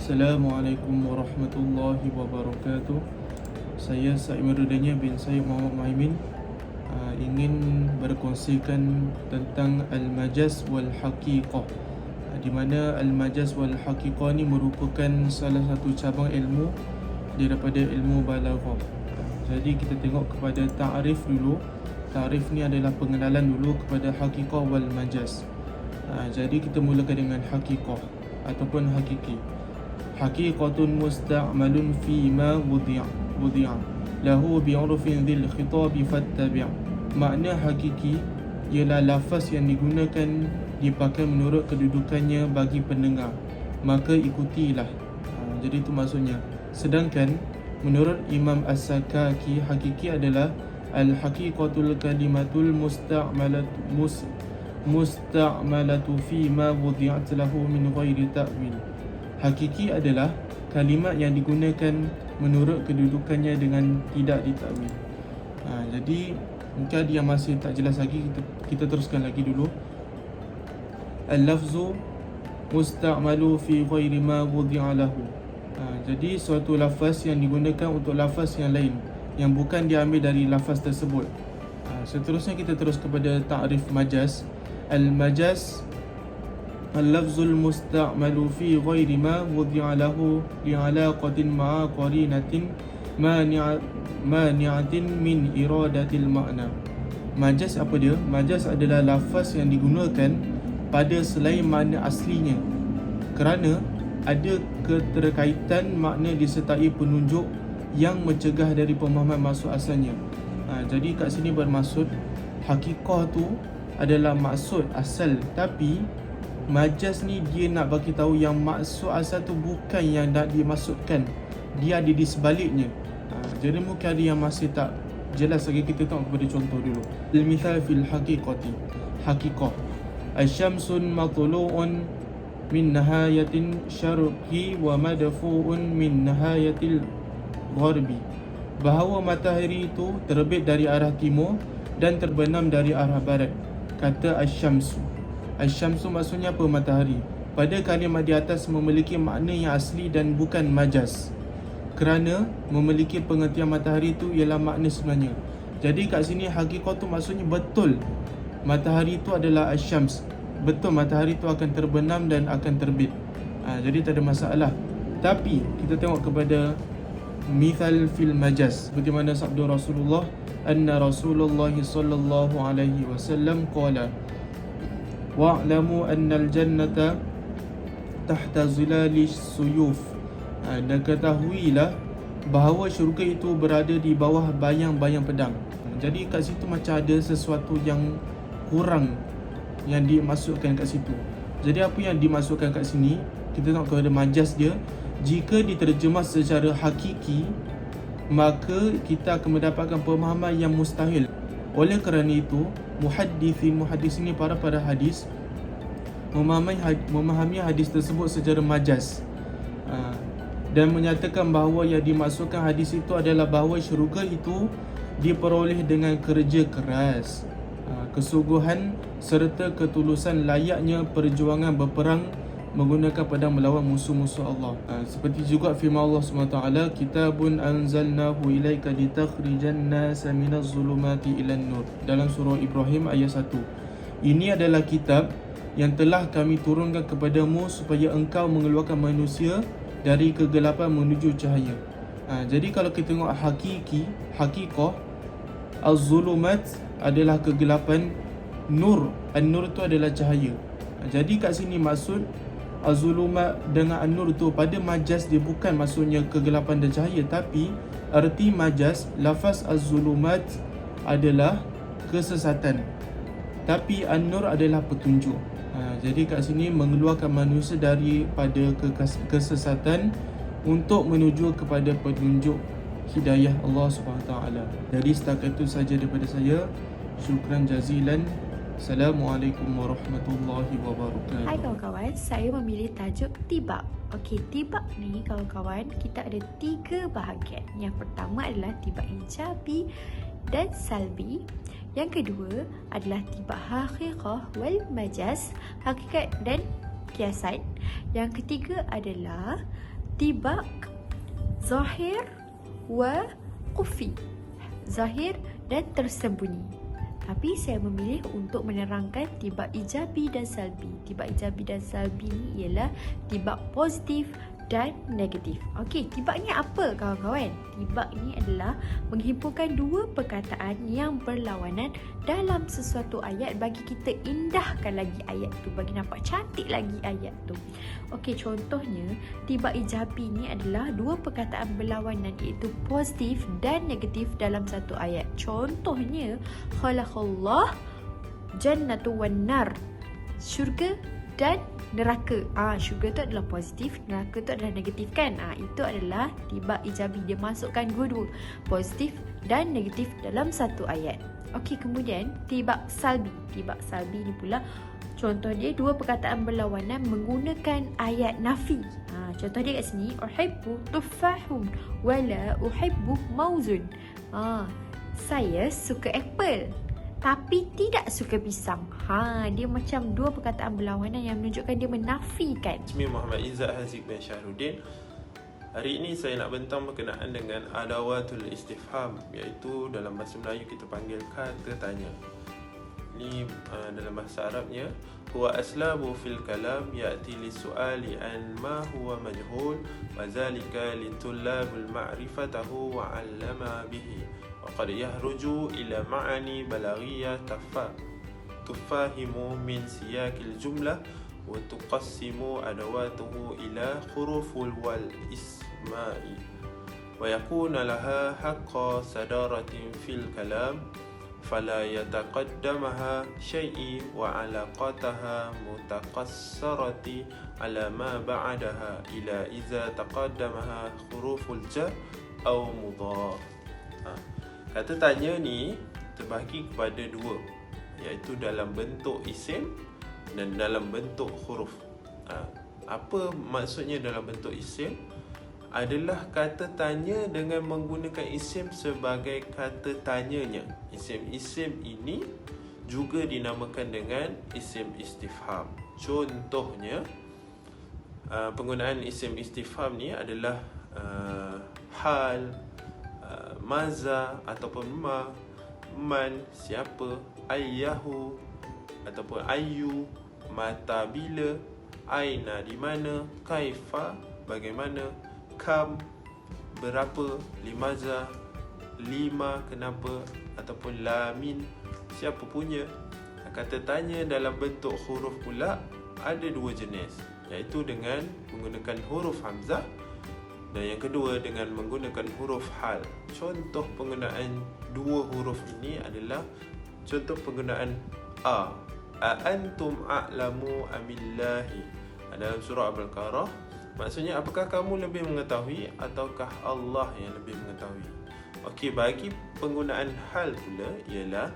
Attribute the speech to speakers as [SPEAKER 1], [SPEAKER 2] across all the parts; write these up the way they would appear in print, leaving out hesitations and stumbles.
[SPEAKER 1] Assalamualaikum warahmatullahi wabarakatuh. Saya Saimuddin bin Said Muhammad Muhaimin ingin berkongsikan tentang Al-Majaz wal-Haqiqah, di mana Al-Majaz wal-Haqiqah ni merupakan salah satu cabang ilmu daripada ilmu balaghah. Jadi kita tengok kepada ta'rif dulu. Ta'rif ni adalah pengenalan dulu kepada Haqiqah wal-Majaz. Jadi kita mulakan dengan Haqiqah ataupun hakiki. Haqiqatun musta'malun fi ma wudi'a lahu bi'urfin dhil khitabi fattabi'. Makna hakiki ialah lafaz yang digunakan dipakai menurut kedudukannya bagi pendengar, maka ikutilah. Jadi itu maksudnya. Sedangkan menurut Imam As-Sakaki, hakiki adalah al-haqiqatul kalimatul musta'malatu fi ma wudi'at lahu min ghairi ta'wil. Hakiki adalah kalimat yang digunakan menurut kedudukannya dengan tidak ditakwil. Jadi mungkin ada yang masih tak jelas lagi, kita teruskan lagi dulu. Al-lafzu musta'malu fi ghairi ma wudi'a lahu. Jadi suatu lafaz yang digunakan untuk lafaz yang lain yang bukan diambil dari lafaz tersebut. Seterusnya kita terus kepada ta'rif majaz. Al-majaz al-lafzul musta'malu fi ghairi ma wudi'a lahu li'alaqatin ma'a qarinatin mani'atin min iradatil ma'na. Majaz apa dia? Majaz adalah lafaz yang digunakan pada selain makna aslinya kerana ada keterkaitan makna disertai penunjuk yang mencegah dari pemahaman maksud asalnya. Jadi kat sini bermaksud hakikah tu adalah maksud asal, tapi majaz ni dia nak bagi tahu yang maksud asal tu bukan yang nak dimaksudkan, dia ada di sebaliknya. Jadi mungkin ada yang masih tak jelas lagi, kita tengok kepada contoh dulu. Al-mithal fil haqiqati. Haqiqah. Asy-syamsun matlu'un min nahayatin syarqi wa madfu'un min nahayatil gharbi. Bahawa matahari itu terbit dari arah timur dan terbenam dari arah barat. Kata asy-syamsu. Asy-syamsu maksudnya apa? Matahari. Pada kalimat di atas memiliki makna yang asli dan bukan majaz, kerana memiliki pengertian matahari itu ialah makna sebenarnya. Jadi kat sini hakikat tu maksudnya betul matahari itu adalah asy-syams. Betul matahari itu akan terbenam dan akan terbit. Jadi tak ada masalah. Tapi kita tengok kepada mithal fil majaz. Seperti mana sabda Rasulullah, anna Rasulullah sallallahu alaihi wasallam qala wa'lamu annal jannata tahta zilali suyuf. Dan ketahuilah bahawa syurga itu berada di bawah bayang-bayang pedang. Jadi kat situ macam ada sesuatu yang kurang yang dimasukkan kat situ. Jadi apa yang dimasukkan kat sini, kita tengok kepada majaz dia. Jika diterjemah secara hakiki, maka kita akan mendapatkan pemahaman yang mustahil. Oleh kerana itu, muhaddis ini para hadis memahami hadis tersebut secara majaz, dan menyatakan bahawa yang dimaksudkan hadis itu adalah bahawa syurga itu diperoleh dengan kerja keras, kesungguhan serta ketulusan layaknya perjuangan berperang menggunakan pedang melawan musuh-musuh Allah. Seperti juga firman Allah SWT, kitabun anzalnahu ilaika litakhrijan nasa minaz zulumati ilan nur, dalam surah Ibrahim ayat 1. Ini adalah kitab yang telah kami turunkan kepadamu supaya engkau mengeluarkan manusia dari kegelapan menuju cahaya. Jadi kalau kita tengok haqiqah, az-zulumat adalah kegelapan, nur, an-nur itu adalah cahaya. Jadi kat sini maksud az-zulumat dengan an-nur tu pada majaz dia bukan maksudnya kegelapan dan cahaya, tapi arti majaz lafaz az-zulumat adalah kesesatan, tapi an-nur adalah petunjuk. Jadi kat sini mengeluarkan manusia daripada kesesatan untuk menuju kepada petunjuk hidayah Allah SWT. Jadi setakat itu saja daripada saya. Syukran jazilan. Assalamualaikum warahmatullahi wabarakatuh.
[SPEAKER 2] Hai kawan-kawan, saya memilih tajuk tibak. Okey, tibak ni kawan-kawan, kita ada 3 bahagian. Yang pertama adalah tibak ijabi dan salbi. Yang kedua adalah tibak haqiqah wal majaz, hakikat dan kiasan. Yang ketiga adalah tibak, zahir wa khufi. Zahir dan tersembunyi. Tapi saya memilih untuk menerangkan tibak ijabi dan salbi. Tibak ijabi dan salbi ni ialah tibak positif dan negatif. Okey, tibak ni apa kawan-kawan? Tibak ni adalah menghimpunkan dua perkataan yang berlawanan dalam sesuatu ayat bagi kita indahkan lagi ayat tu, bagi nampak cantik lagi ayat tu. Okey, contohnya tibak ijabi ni adalah dua perkataan berlawanan iaitu positif dan negatif dalam satu ayat. Contohnya khalaqallah jannatu wan nar. Syurga dan neraka. Syurga tu adalah positif, neraka tu adalah negatif kan? Itu adalah tibak ijabi. Dia masukkan dua-dua, positif dan negatif dalam satu ayat. Okey, kemudian tibak salbi. Tibak salbi ni pula contoh dia dua perkataan berlawanan menggunakan ayat nafi. Contoh dia kat sini, uhibbu tuffahun wala uhibbu mauzun. Saya suka apple tapi tidak suka pisang. Dia macam dua perkataan berlawanan yang menunjukkan dia menafikan.
[SPEAKER 3] Ismi Muhammad Izzat Haziq bin Syahruddin. Hari ini saya nak bentang berkenaan dengan adawatul istifham, iaitu dalam bahasa Melayu kita panggil kata tanya. Ini dalam bahasa Arabnya, huwa aslabu fil kalam ya'ti lis-su'ali an ma huwa majhul wa zalika litullabul ma'rifatahu wa 'allama bihi. وقد يخرج إلى معاني بلاغية تفهم من سياق الجملة وتقسم أدواته إلى حروف والاسماء ويكون لها حق صدارة في الكلام فلا يتقدمها شيء وعلاقتها متقصرة على ما بعدها إلى إذا تقدمها حروف الجر أو مضاف. Kata tanya ni terbahagi kepada dua, iaitu dalam bentuk isim dan dalam bentuk huruf. Apa maksudnya dalam bentuk isim? Adalah kata tanya dengan menggunakan isim sebagai kata tanyanya. Isim-isim ini juga dinamakan dengan isim istifham. Contohnya, penggunaan isim istifham ni adalah hal, maza ataupun ma, man, siapa, ayyahu ataupun ayyu, mata, bila, aina, di mana, kaifa, bagaimana, kam, berapa, limaza, lima, kenapa, ataupun lamin, siapa punya. Kata tanya dalam bentuk huruf pula ada dua jenis, iaitu dengan menggunakan huruf hamzah dan yang kedua dengan menggunakan huruf hal. Contoh penggunaan dua huruf ini adalah contoh penggunaan a antum a'lamu amillahi dalam surah Al-Baqarah. Maksudnya, apakah kamu lebih mengetahui ataukah Allah yang lebih mengetahui? Okey, bagi penggunaan hal pula ialah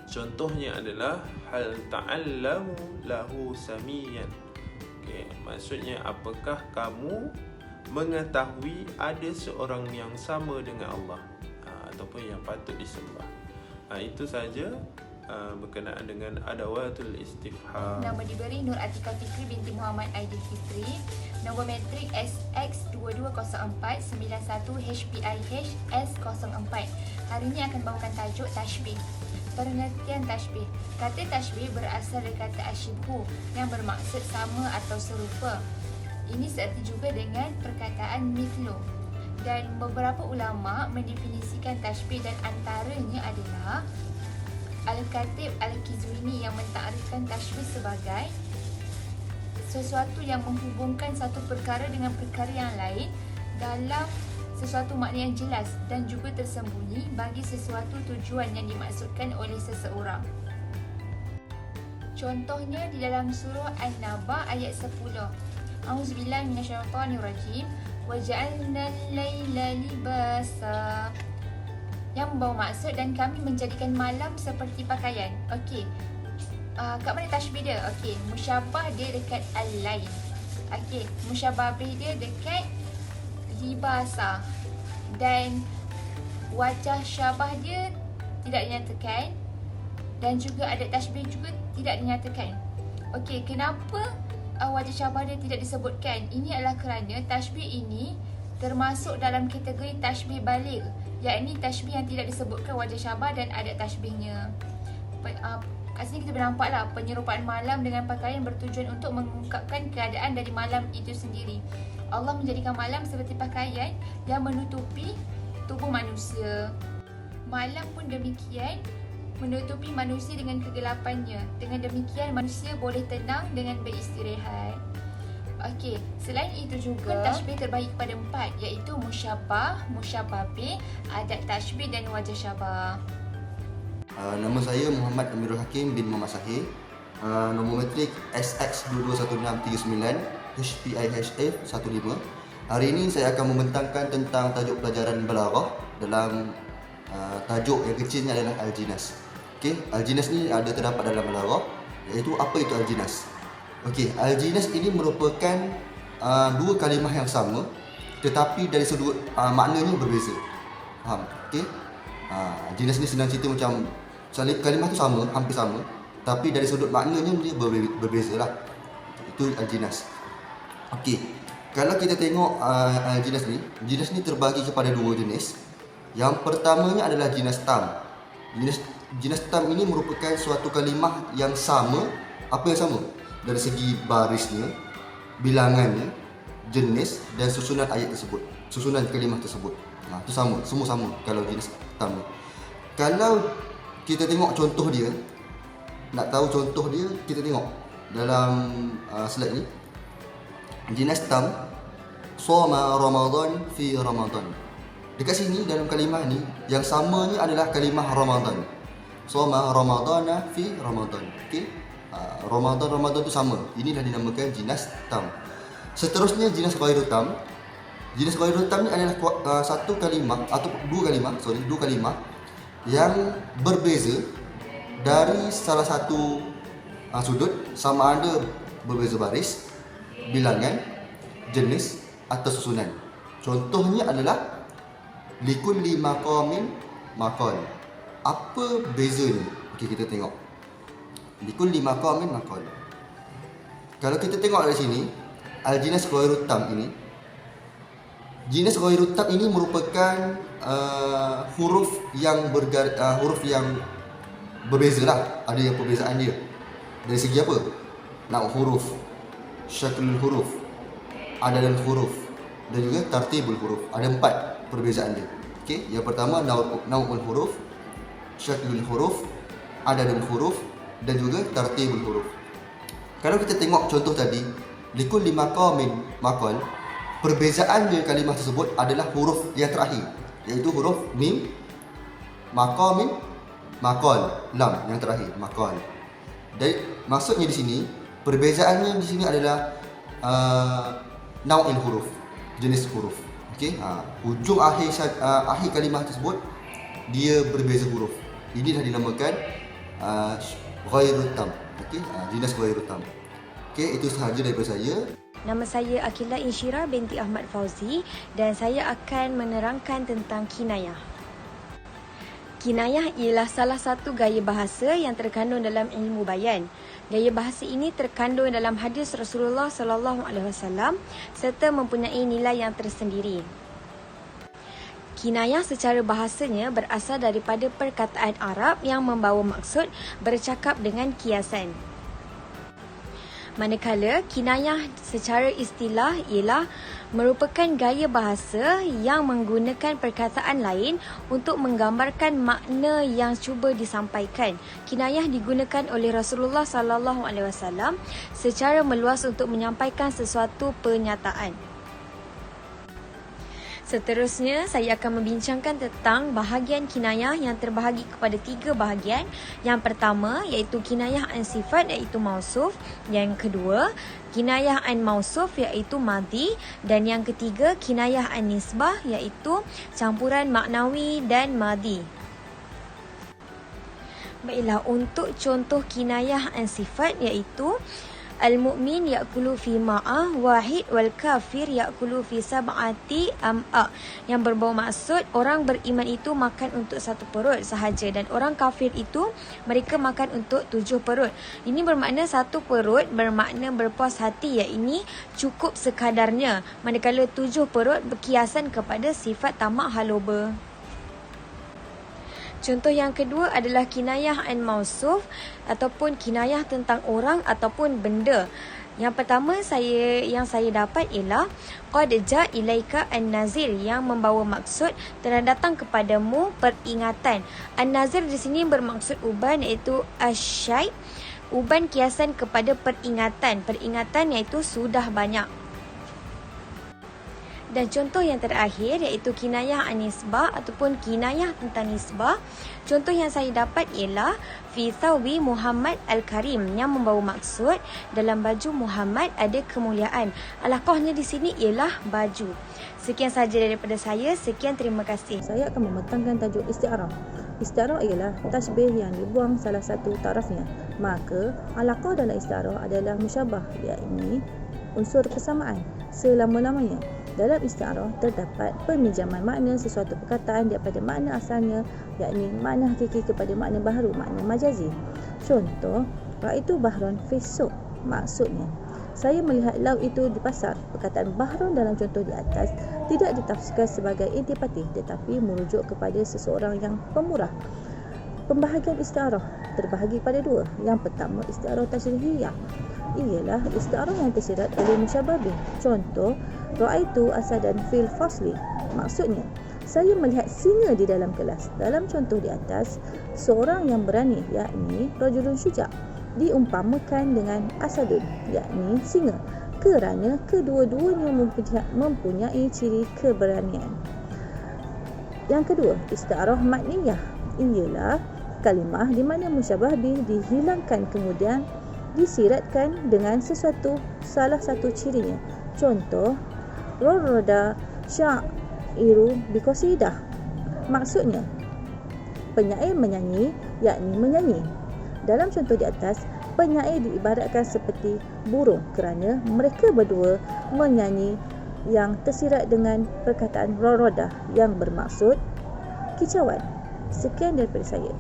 [SPEAKER 3] contohnya adalah hal ta'allamu lahu samiyan. Okey, maksudnya apakah kamu mengetahui ada seorang yang sama dengan Allah ataupun yang patut disembah. Itu saja berkenaan dengan adawatul istifham.
[SPEAKER 4] Nama diberi Nur Atika Fikri binti Muhammad Aidil Fitri. Nombor metrik SX220491HPIH-S04. Hari ini akan bawakan tajuk tashbih. Pengertian tashbih. Kata tashbih berasal dari kata asyibhu yang bermaksud sama atau serupa. Ini seerti juga dengan perkataan mithlu. Dan beberapa ulama mendefinisikan tashbih dan antaranya adalah Al-Khatib Al-Qizwini yang mentakrifkan tashbih sebagai sesuatu yang menghubungkan satu perkara dengan perkara yang lain dalam sesuatu makna yang jelas dan juga tersembunyi bagi sesuatu tujuan yang dimaksudkan oleh seseorang. Contohnya di dalam surah An-Naba ayat 10. A'udzubillahi minasyaitonirrajim. Waja'alnal laila libasa. Yang membawa maksud dan kami menjadikan malam seperti pakaian. Okey. Kat mana tashbih dia? Okey, musyabah dia dekat al-lail. Okey, musyabah dia dekat libasa. Dan wajah syabah dia tidak dinyatakan dan juga ada tashbih juga tidak dinyatakan. Okey, kenapa wajah syabah dia tidak disebutkan? Ini adalah kerana tashbih ini termasuk dalam kategori tashbih baligh, yakni tashbih yang tidak disebutkan wajah syabah dan adat tashbihnya. Kat sini kita bernampaklah penyerupaan malam dengan pakaian bertujuan untuk mengungkapkan keadaan dari malam itu sendiri. Allah menjadikan malam seperti pakaian yang menutupi tubuh manusia. Malam pun demikian, menutupi manusia dengan kegelapannya. Dengan demikian manusia boleh tenang dengan beristirahat. Okey, selain itu juga tashbih terbahagi kepada 4, iaitu musyabbah, musyabbah bih, adat tashbih dan wajah syabah.
[SPEAKER 5] Nama saya Muhammad Amirul Hakim bin Muhammad Sahih. Nombor matrik SX221639 HPIHF 15. Hari ini saya akan membentangkan tentang tajuk pelajaran balaghah dalam tajuk yang kecilnya adalah Al-Jinas. Okey, Al-Jinas ni ada terdapat dalam balaghah, iaitu apa itu Al-Jinas. Okey, Al-Jinas ini merupakan dua kalimah yang sama tetapi dari sudut maknanya berbeza. Faham? Okey. Jinas ni senang cerita macam kalimah tu sama, hampir sama, tapi dari sudut maknanya dia berbeza lah. Itu Al-Jinas. Okey. Kalau kita tengok Jinas ni terbahagi kepada dua jenis. Yang pertamanya adalah jinas tam. Jinas tam ini merupakan suatu kalimah yang sama. Apa yang sama? Dari segi barisnya, bilangannya, jenis dan susunan ayat tersebut, susunan kalimah tersebut. Itu sama, semua sama kalau jinas tam ni. Kalau kita tengok contoh dia, nak tahu contoh dia, kita tengok dalam slide ni. Jinas tam, shoma Ramadan fi Ramadan. Dekat sini dalam kalimah ni yang samanya adalah kalimah Ramadan. Shoma Ramadana fi Ramadan. Okey. Ramadan tu sama. Ini dah dinamakan jinas tam. Seterusnya jinas ghairu tam. Jinas ghairu tam ni adalah satu kalimah atau dua kalimah yang berbeza dari salah satu sudut, sama ada berbeza baris, bilangan, jenis atau susunan. Contohnya adalah likulli maqamin maqal. Apa bezanya? Okey, kita tengok. Likulli maqamin maqal. Kalau kita tengok dari sini, al-jinas ghairu tam ini, jinas ghairu tam ini merupakan huruf yang berbeza lah. Ada yang perbezaan dia. Dari segi apa? Nak huruf, syaklul huruf, adadul huruf dan juga tartibul huruf. Ada 4 perbezaan dia. Okey, yang pertama nau'ul huruf, syaklul huruf, adadul huruf dan juga tartibul huruf. Kalau kita tengok contoh tadi, likulli maqamin maqal, perbezaannya kalimah tersebut adalah huruf yang terakhir, iaitu huruf mim, maqamin, maqal, lam yang terakhir, maqal. Dan maksudnya di sini, perbezaannya di sini adalah nau'il huruf, jenis huruf. Okey, hujung akhir kalimah tersebut dia berbeza huruf. Ini dah dinamakan ghairu tam. Okey, jinas ghairu tam. Okey, itu sahaja daripada saya.
[SPEAKER 2] Nama saya Akila Insyirah binti Ahmad Fauzi dan saya akan menerangkan tentang kinayah. Kinayah ialah salah satu gaya bahasa yang terkandung dalam ilmu bayan. Gaya bahasa ini terkandung dalam hadis Rasulullah SAW serta mempunyai nilai yang tersendiri. Kinayah secara bahasanya berasal daripada perkataan Arab yang membawa maksud bercakap dengan kiasan. Manakala kinayah secara istilah ialah merupakan gaya bahasa yang menggunakan perkataan lain untuk menggambarkan makna yang cuba disampaikan. Kinayah digunakan oleh Rasulullah SAW secara meluas untuk menyampaikan sesuatu pernyataan. Seterusnya, saya akan membincangkan tentang bahagian kinayah yang terbahagi kepada 3 bahagian. Yang pertama, iaitu kinayah an sifat, iaitu mausuf. Yang kedua, kinayah an mausuf, iaitu madhi. Dan yang ketiga, kinayah an nisbah, iaitu campuran maknawi dan madhi. Baiklah, untuk contoh kinayah an sifat, iaitu
[SPEAKER 6] Al-mu'min ya'kulu fi ma'ah wahid wal kafir ya'kulu fi sab'ati am'a. Yang berbau maksud orang beriman itu makan untuk satu perut sahaja dan orang kafir itu mereka makan untuk 7 perut. Ini bermakna satu perut bermakna berpuas hati, iaitu cukup sekadarnya, manakala 7 perut berkiasan kepada sifat tamak haloba. Contoh yang kedua adalah kinayah an mausuf ataupun kinayah tentang orang ataupun benda. Yang pertama yang saya dapat ialah qad ja ilaika an-nazir, yang membawa maksud telah datang kepadamu peringatan. An-nazir di sini bermaksud uban, iaitu asyai. Uban kiasan kepada peringatan. Peringatan iaitu sudah banyak. Dan contoh yang terakhir iaitu kinayah an-nisbah ataupun kinayah tentang nisbah. Contoh yang saya dapat ialah fi thawbi Muhammad al-Karim, yang membawa maksud dalam baju Muhammad ada kemuliaan. Alaqahnya di sini ialah baju. Sekian sahaja daripada saya. Sekian, terima kasih.
[SPEAKER 7] Saya akan membentangkan tajuk isti'arah. Isti'arah ialah tasbih yang dibuang salah satu tarafnya. Maka alaqah dalam isti'arah adalah musyabah, iaitu unsur kesamaan selama-lamanya. Dalam isti'arah terdapat peminjaman makna sesuatu perkataan daripada makna asalnya, iaitu makna hakiki kepada makna baharu, makna majazi. Contoh, ra'aitu bahron fi suq. Maksudnya, saya melihat laut itu di pasar. Perkataan bahron dalam contoh di atas tidak ditafsirkan sebagai intipati, tetapi merujuk kepada seseorang yang pemurah. Pembahagian isti'arah terbahagi pada dua. Yang pertama, isti'arah tasyrihiyah, ialah isti'arah yang tersirat oleh musyabah bih. Contoh, ra'aitu asadan fil fasli. Maksudnya, saya melihat singa di dalam kelas. Dalam contoh di atas, seorang yang berani, yakni rajulun syuja', diumpamakan dengan asadun, yakni singa, kerana kedua-duanya mempunyai ciri keberanian. Yang kedua, isti'arah makniyah, ialah kalimah di mana musyabah bih dihilangkan kemudian disiratkan dengan salah satu cirinya. Contoh, rarada sya'iru biqasidah. Maksudnya, penyair menyanyi, yakni menyanyi. Dalam contoh di atas, penyair diibaratkan seperti burung kerana mereka berdua menyanyi yang tersirat dengan perkataan rarada yang bermaksud kicauan. Sekian daripada saya.